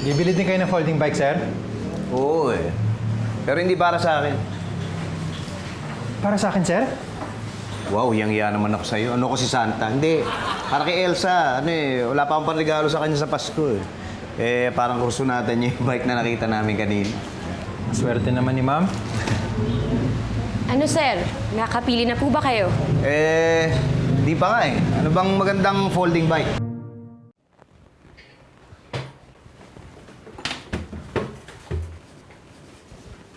Bibili din kayo ng folding bike, sir? Oo eh. Pero hindi para sa akin. Para sa akin, sir? Wow, yang-iya naman ako sa'yo. Ano ko si Santa? Hindi. Para kay Elsa. Wala pa akong panregalo sa kanya sa Pasko eh. Parang kurso natin yung bike na nakita namin kanina. Swerte naman ni ma'am. Ano, sir? Nakapili na po ba kayo? Di pa nga eh. Ano bang magandang folding bike?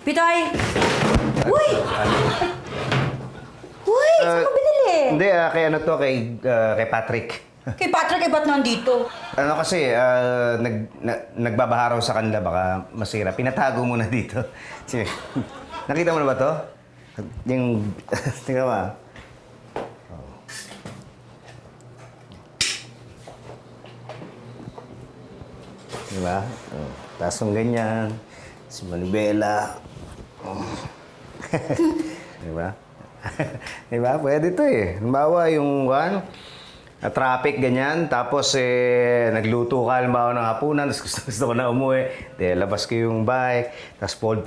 Pitoy! Uy! Uy! Saan mo binili? Hindi, kay ano to, kay Patrick. Kay Patrick, ba't nandito? Ano kasi, nagbabaha raw sa kanila, baka masira. Pinatago muna dito. Sige. Nakita mo na ba to? Yung, tingnan mo ah. Oh. Diba? Oh. Tapos yung ganyan, si Manibela. Oh. Diba? Diba? Pwede to eh. Halimbawa yung traffic, ganyan. Tapos nagluto ka, halimbawa ng hapunan, tapos gusto ko na umuwi. Labas ko yung bike, tapos fold.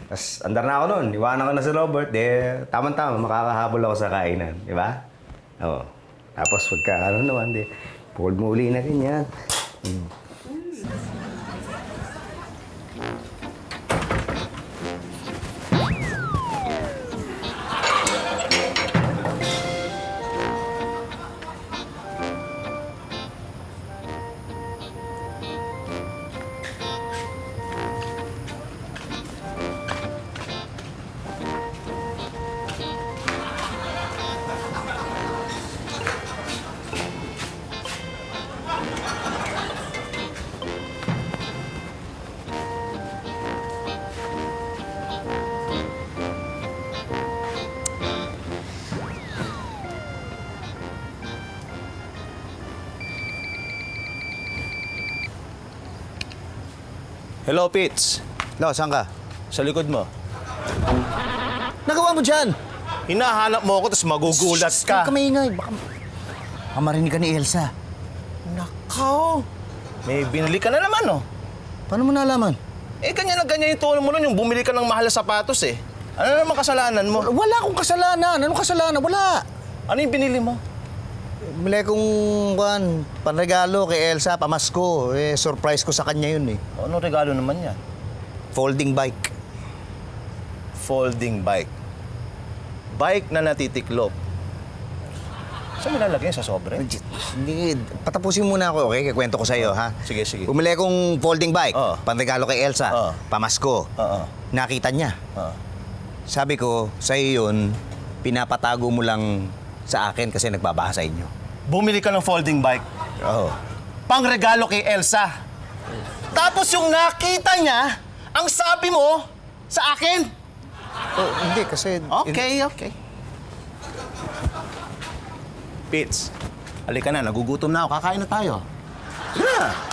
Tapos andar na ako nun, iwanan ko na si Robert. Tama-tama, makakahabol ako sa kainan. Di ba? Oo. Tapos pagka naman, fold mo uli na ganyan. Hello, Pitts. No, saan ka? Sa likod mo. Nagawa mo dyan! Hinahanap mo ako, tapos magugulat ka. Huwag ka maingay. Baka marinig ka ni Elsa. Nakaw! May binili ka na naman, oh. Paano mo nalaman? Ganyan na ganyan yung tono mo nun, yung bumili ka ng mahal na sapatos, eh. Ano naman kasalanan mo? Wala akong kasalanan. Anong kasalanan? Wala. Ano yung binili mo? Bili kong panregalo kay Elsa, pamasko. Surprise ko sa kanya yun eh. Ano regalo naman yan? Folding bike. Folding bike. Bike na natitiklop. Saan nilalagay sa sobre? Hindi, patapusin muna ako, okay? Kikwento ko sa'yo, ha? Sige, sige. Bumili kong folding bike, Oo. panregalo kay Elsa, Oo. pamasko. Oo. Nakita niya. Oo. Sabi ko, sa'yo yun, pinapatago mo lang sa akin kasi nagbabaha sa inyo. Bumili ka ng folding bike. Oo. Pang regalo kay Elsa. Tapos yung nakita niya, ang sabi mo sa akin. Oh, hindi, kasi... Okay. Pitts, halika na, nagugutom na ako. Kakain na tayo. Tara na.